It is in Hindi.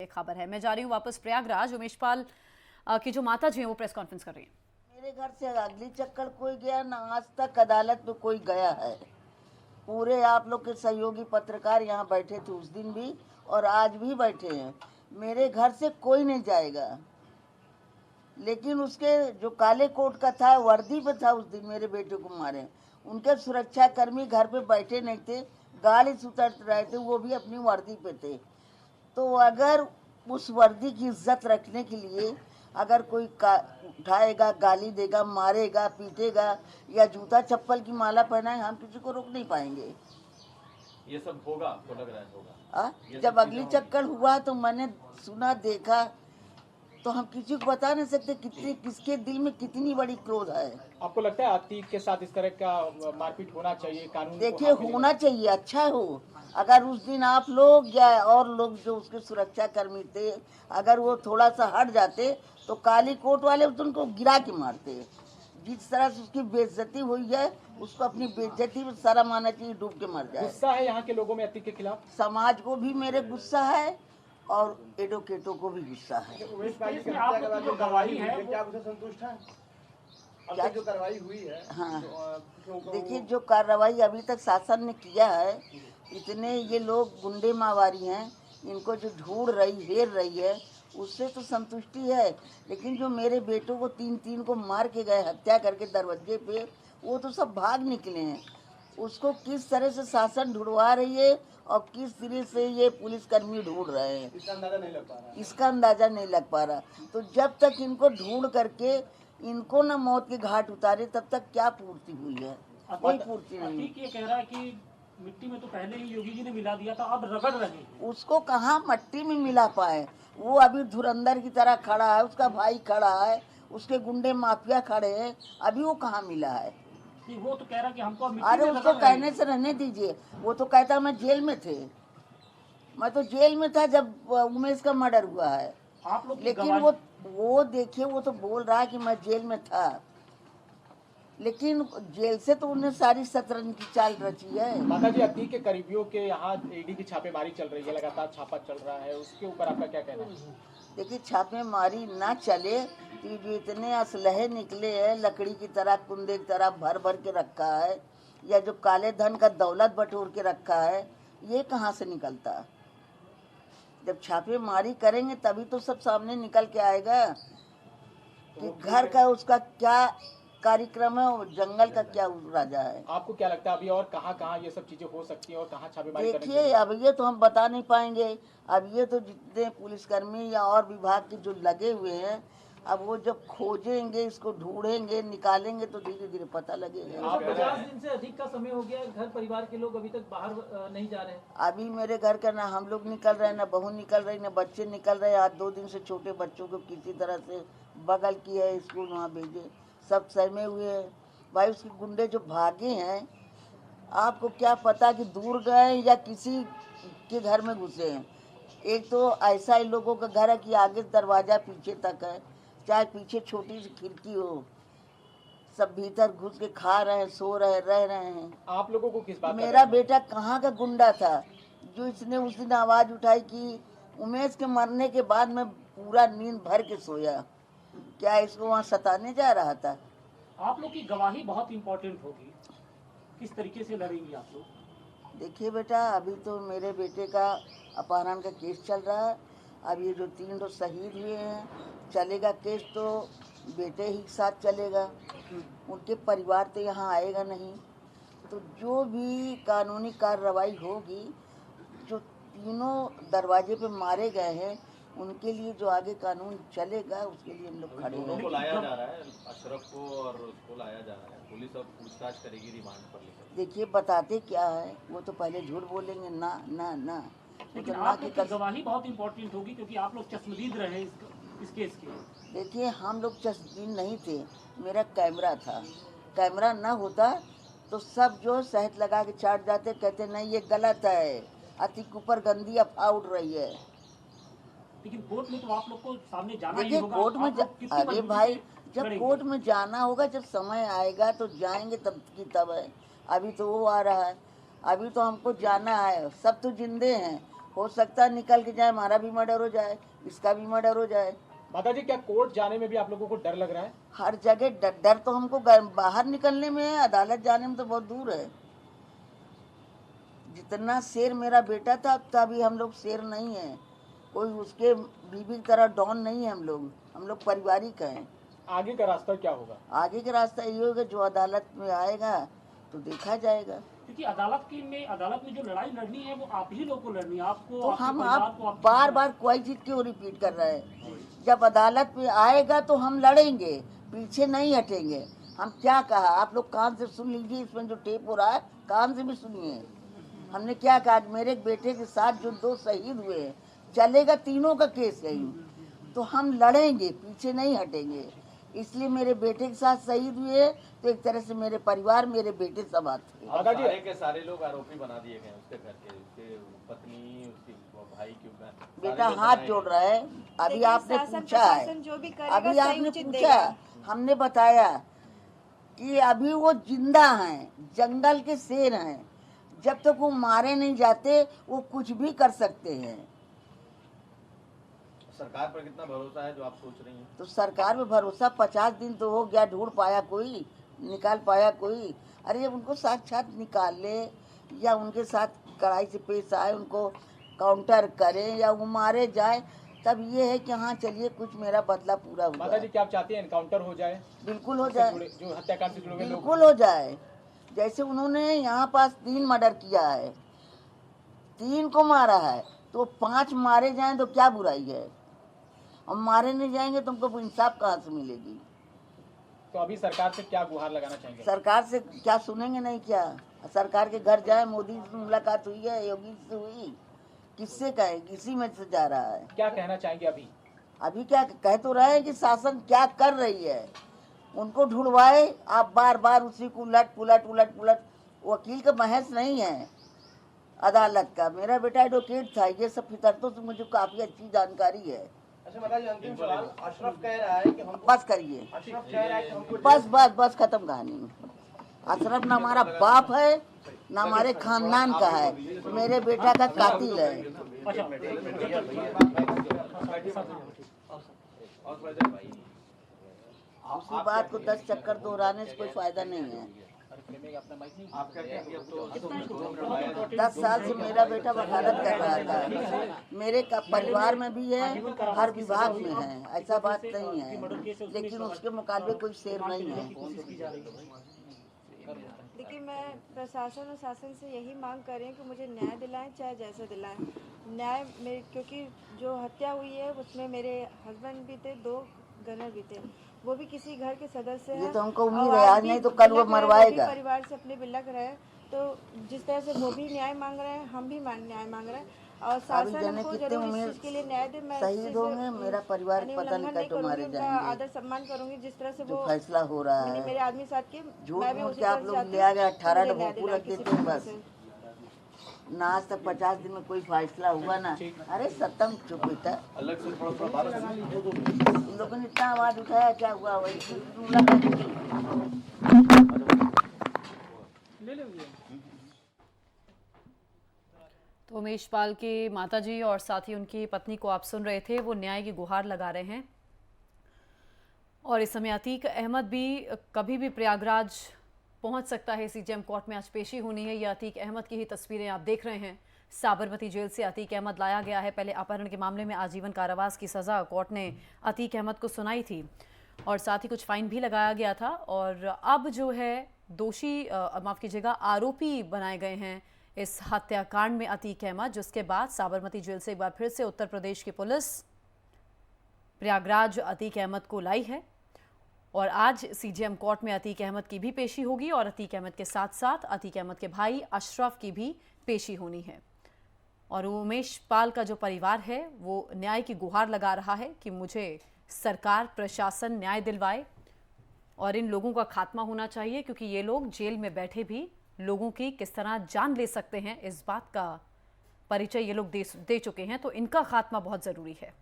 खबर है। मैं जा रही हूँ वापस प्रयागराज। उमेश पाल की जो माता जी हैं वो प्रेस कॉन्फ्रेंस कर रही हैं। मेरे घर से अगली चक्कर कोई गया ना, आज तक अदालत में कोई गया है। पूरे आप लोग के सहयोगी पत्रकार यहाँ बैठे थे उस दिन भी और आज भी बैठे हैं। मेरे घर से कोई नहीं जाएगा, लेकिन उसके जो काले कोट का था, वर्दी पे था, उस दिन मेरे बेटे को मारे। उनके सुरक्षा कर्मी घर पे बैठे नहीं थे, गाली से उतर रहे थे, वो भी अपनी वर्दी पे थे। तो अगर उस वर्दी की इज्जत रखने के लिए अगर कोई उठाएगा, गाली देगा, मारेगा, पीटेगा या जूता चप्पल की माला पहनाए, हम किसी को रोक नहीं पाएंगे। ये सब होगा, आपको लग रहा है होगा? जब अगली चक्कर हुआ तो मैंने सुना, देखा, तो हम किसी को बता नहीं सकते कितनी किसके दिल में कितनी बड़ी क्रोध है। आपको लगता है अतीक के साथ इस तरह का मारपीट होना चाहिए? कानून देखिए, होना चाहिए, अच्छा हो। अगर उस दिन आप लोग या और लोग जो उसके सुरक्षा कर्मी थे, अगर वो थोड़ा सा हट जाते तो काली कोट वाले उनको गिरा के मारते। जिस तरह से उसकी बेइज्जती हुई है, उसको अपनी बेइज्जती में शर्म आना चाहिए, डूब के मर जाए। गुस्सा है यहाँ के लोगों में अतीक के खिलाफ? समाज को भी मेरे गुस्सा है और एडवोकेटों को भी गुस्सा है। उमेश पाल की हत्या के बाद जो कार्रवाई हुई है, क्या आपसे संतुष्ट है? अब तक जो कार्रवाई हुई है, हाँ, तो देखिए, जो कार्रवाई अभी तक शासन ने किया है, इतने ये लोग गुंडे मावारी हैं, इनको जो ढूंढ रही, हेर रही है, उससे तो संतुष्टि है। लेकिन जो मेरे बेटों को तीन को मार के गए, हत्या करके दरवाजे पे, वो तो सब भाग निकले हैं। उसको किस तरह से शासन ढूंढवा रही है और किस तरह से ये पुलिसकर्मी ढूंढ रहे हैं, इसका अंदाजा नहीं लग पा रहा। इसका अंदाजा नहीं लग पा रहा। तो जब तक इनको ढूंढ करके इनको न मौत के घाट उतारे, तब तक क्या पूर्ति हुई है? कोई पूर्ति नहीं। ये कह रहा है कि मिट्टी में तो पहले ही योगी जी ने मिला दिया था, अब रगड़ रहे हैं। उसको कहाँ मट्टी में मिला पाए? वो अभी धुरंधर की तरह खड़ा है, उसका भाई खड़ा है, उसके गुंडे माफिया खड़े हैं, अभी वो कहाँ मिला है? वो तो कह रहा है कि हमको मिट्टी अरे में उसको रगड़ रहे कहने से रहने दीजिए। वो तो कहता मैं जेल में थे, मैं तो जेल में था जब उमेश का मर्डर हुआ है। हैं। आप लोग की लेकिन वो देखिए, वो तो बोल रहा है कि मैं जेल में था, लेकिन जेल से तो उन्हें सारी शतरंज की चाल रची है। माता जी, अतीक के करीबियों के यहाँ ईडी की छापेमारी चल रही है, लगातार छापा चल रहा है, उसके ऊपर आपका क्या कहना है? देखिए, छापेमारी ना चले तो जो इतने असलहे निकले हैं, लकड़ी की तरह, कुंदे की तरह भर भर के रखा है, या जो काले धन का दौलत बटोर के रखा है, ये कहाँ से निकलता? जब छापेमारी करेंगे तभी तो सब सामने निकल के आएगा कि घर का उसका क्या कार्यक्रम है और जंगल का क्या राजा है। आपको क्या लगता है अभी और कहाँ ये सब चीजें हो सकती हैं और कहाँ छापेमारी करनी देखिए, अब ये तो हम बता नहीं पाएंगे। अब ये तो जितने पुलिसकर्मी या और विभाग के जो लगे हुए हैं, अब वो जब खोजेंगे, इसको ढूंढेंगे, निकालेंगे, तो धीरे धीरे पता लगेगा। 50 दिन से अधिक का समय हो गया, घर परिवार के लोग अभी तक बाहर नहीं जा रहे हैं। अभी मेरे घर का ना हम लोग निकल रहे हैं, ना बहू निकल रही, ना बच्चे निकल रहे। आज 2 दिन से छोटे बच्चों को किसी तरह से बगल किया है, स्कूल वहाँ भेजे, सब सहमे हुए हैं। भाई, उसके गुंडे जो भागे हैं, आपको क्या पता कि दूर गए या किसी के घर में घुसे हैं। एक तो ऐसा इन लोगों का घर है कि आगे दरवाजा पीछे तक है, चाहे पीछे छोटी सी खिड़की हो, सब भीतर घुस के खा रहे हैं, सो रहे, रह रहे हैं। आप लोगों को किस बात का मेरा डर है? बेटा कहाँ का गुंडा था जो इसने उस दिन आवाज उठाई कि उमेश के मरने के बाद मैं पूरा नींद भर के सोया? क्या इसको वहाँ सताने जा रहा था? आप लोग की गवाही बहुत इम्पोर्टेंट होगी, किस तरीके से लड़ेंगी आप लोग? देखिए बेटा, अभी तो मेरे बेटे का अपहरण का केस चल रहा है। अब ये जो 3 लोग शहीद हुए हैं, चलेगा केस तो बेटे ही साथ चलेगा, उनके परिवार तो यहाँ आएगा नहीं। तो जो भी कानूनी कार्रवाई होगी, जो तीनों दरवाजे पे मारे गए हैं, उनके लिए जो आगे कानून चलेगा, उसके लिए हम लोग खड़े दोनों को हैं। लाया जा रहा है, अशरफ को और उसको लाया जा रहा है। पुलिस अब पूछताछ करेगी रिमांड पर लेकर। देखिए, बताते क्या है, वो तो पहले झूठ बोलेंगे, ना ना ना, लेकिन तो ना आप की लोग की गवाही बहुत इम्पोर्टेंट होगी, क्योंकि आप लोग चश्मदीद रहे इस केस के। देखिए, हम लोग चश्मदीद नहीं थे, मेरा कैमरा था। कैमरा ना होता तो सब जो शहद लगा के चाट जाते, कहते नहीं ये गलत है, अति ऊपर गंदी अफवाह उड़ रही है। लेकिन कोर्ट में तो आप लोग को सामने जाना ही देखिए, होगा। कोर्ट में आप लोग कितनी अरे मजबूती भाई, से जब लड़ेंगे? कोर्ट में जाना होगा, जब समय आएगा तो जाएंगे, तब की तब है। अभी तो वो आ रहा है, अभी तो हमको जाना है। सब तो जिंदे हैं, हो सकता है निकल के जाए, हमारा भी मर्डर हो जाए, इसका भी मर्डर हो जाए। माता जी, क्या कोर्ट जाने में भी आप लोगों को डर लग रहा है? हर जगह डर तो हमको बाहर निकलने में है, अदालत जाने में तो बहुत दूर है। जितना शेर मेरा बेटा था उतना भी हम लोग शेर नहीं है, कोई उसके बीवी की तरह डॉन नहीं है। हम लोग पारिवारिक हैं। आगे का रास्ता क्या होगा? आगे का रास्ता ये होगा, जो अदालत में आएगा तो देखा जाएगा। क्योंकि अदालत में जो लड़ाई लड़नी है वो आप ही लोग को लड़नी है, आपको, तो आपके हम परिवार को, आप बार बार कोई चीज क्यों रिपीट कर रहे हैं? जब अदालत में आएगा तो हम लड़ेंगे, पीछे नहीं हटेंगे। हम क्या कहा, आप लोग कान से सुन लीजिए, इसमें जो टेप हो रहा है कान से भी सुनिए। हमने क्या कहा, मेरे बेटे के साथ जो 2 शहीद हुए, चलेगा तीनों का केस यही, तो हम लड़ेंगे, पीछे नहीं हटेंगे। इसलिए मेरे बेटे के साथ शहीद हुए तो एक तरह से मेरे परिवार, मेरे बेटे सब आते हैं। अब सारे के सारे लोग आरोपी बना दिए गए उसके घर के, उसके पत्नी, उसके भाई के ऊपर। बेटा हाथ जोड़ रहा है। अभी आपने पूछा है, अभी आपने पूछा, हमने बताया कि अभी वो जिंदा हैं, जंगल के शेर हैं। जब तक वो मारे नहीं जाते वो कुछ भी कर सकते हैं। सरकार पर कितना भरोसा है जो आप सोच रही हैं? तो सरकार में भरोसा 50 दिन तो हो गया, ढूंढ पाया कोई, निकाल पाया कोई? अरे उनको साक्षात निकाल ले या उनके साथ कड़ाई से पेश आए, उनको काउंटर करें या वो मारे जाए, तब ये है कि हाँ चलिए कुछ मेरा बदला पूरा हुआ। माता जी, क्या आप चाहते हैं एनकाउंटर हो जाए? बिल्कुल हो जाए, जो हत्याकांड से जुड़े हुए लोग, बिल्कुल हो जाए। जैसे उन्होंने यहाँ पास 3 मर्डर किया है, 3 को मारा है, तो 5 मारे जाएं तो क्या बुराई है? और मारे नहीं जाएंगे तो हमको इंसाफ कहाँ से मिलेगी? तो अभी सरकार से क्या गुहार लगाना चाहेंगे? सरकार से क्या सुनेंगे? नहीं क्या सरकार के घर जाए, मोदी से मुलाकात हुई है, योगी से हुई, किससे कहे? किसी में से जा रहा है। क्या कहना चाहेंगे अभी क्या कह तो रहे हैं कि शासन क्या कर रही है, उनको ढूंढवाए। आप बार बार उसी को उलट पुलट, वकील का महज नहीं है अदालत का। मेरा बेटा एडवोकेट था, ये सब फितरतों से मुझे काफी अच्छी जानकारी है। अच्छा माता जी, अंतिम सवाल, अशरफ कह रहा है कि हम बस करिए, अशरफ कह रहा है कि हमको बस खत्म कहानी। अशरफ ना हमारा बाप है ना हमारे खानदान का है, मेरे बेटा का कातिल है। उसी बात को 10 चक्कर दोहराने से कोई फायदा नहीं है। 10 साल से मेरा बेटा वकालत कर रहा था, मेरे परिवार में भी है, हर विभाग में है, ऐसा बात नहीं है, लेकिन उसके मुकाबले कोई शेर नहीं है। देखिए, मैं प्रशासन और शासन से यही मांग कर रही हूँ कि मुझे न्याय दिलाएं, चाहे जैसे दिलाएं। न्याय मेरे, क्योंकि जो हत्या हुई है उसमें मेरे हस्बैंड भी थे, 2 गनर भी थे, वो भी किसी घर के सदस्य हैं। ये तो हमको उम्मीद है, आज नहीं तो कल वो मरवाएगा। परिवार से अपने बिलक रहे, तो जिस तरह से वो भी न्याय मांग रहे हैं, हम भी न्याय मांग रहे हैं, और शासन हमको जरूर इस चीज के लिए न्याय दे। मैं शहीद होंगे, मेरा परिवार पता नहीं कब तुम्हारे जाएंगे। आदर सम्मान करूंगी जिस तरह से जो वो फैसला हो रहा है, मेरे आदमी साथ के, झूठ मैं भी मूठ उसी के आप तरह लोग चाहती ले आ गए, हूँ। 18 मुझे न्याय भोपू दिलाएं रख किसी देते हैं तरीके बस। से। ना आज तक 50 दिन में कोई फैसला हुआ ना। अरे सत्तम चुप बेटा, अलग से थोड़ा इन लोगों ने इतना आवाज उठाया, क्या हुआ? वही तो उमेश पाल के माताजी और साथ ही उनकी पत्नी को आप सुन रहे थे, वो न्याय की गुहार लगा रहे हैं। और इस समय अतीक अहमद भी कभी भी प्रयागराज पहुंच सकता है। सीजेएम कोर्ट में आज पेशी होनी है। ये अतीक अहमद की ही तस्वीरें आप देख रहे हैं। साबरमती जेल से अतीक अहमद लाया गया है। पहले अपहरण के मामले में आजीवन कारावास की सज़ा कोर्ट ने अतीक अहमद को सुनाई थी और साथ ही कुछ फाइन भी लगाया गया था। और अब जो है दोषी, माफ़ कीजिएगा, आरोपी बनाए गए हैं इस हत्याकांड में अतीक अहमद, जिसके बाद साबरमती जेल से एक बार फिर से उत्तर प्रदेश की पुलिस प्रयागराज अतीक अहमद को लाई है। और आज सीजेएम कोर्ट में अतीक अहमद की भी पेशी होगी और अतीक अहमद के साथ साथ अतीक अहमद के भाई अशरफ की भी पेशी होनी है। और उमेश पाल का जो परिवार है वो न्याय की गुहार लगा रहा है कि मुझे सरकार, प्रशासन न्याय दिलवाए और इन लोगों का खात्मा होना चाहिए, क्योंकि ये लोग जेल में बैठे भी लोगों की किस तरह जान ले सकते हैं, इस बात का परिचय ये लोग दे चुके हैं। तो इनका खात्मा बहुत ज़रूरी है।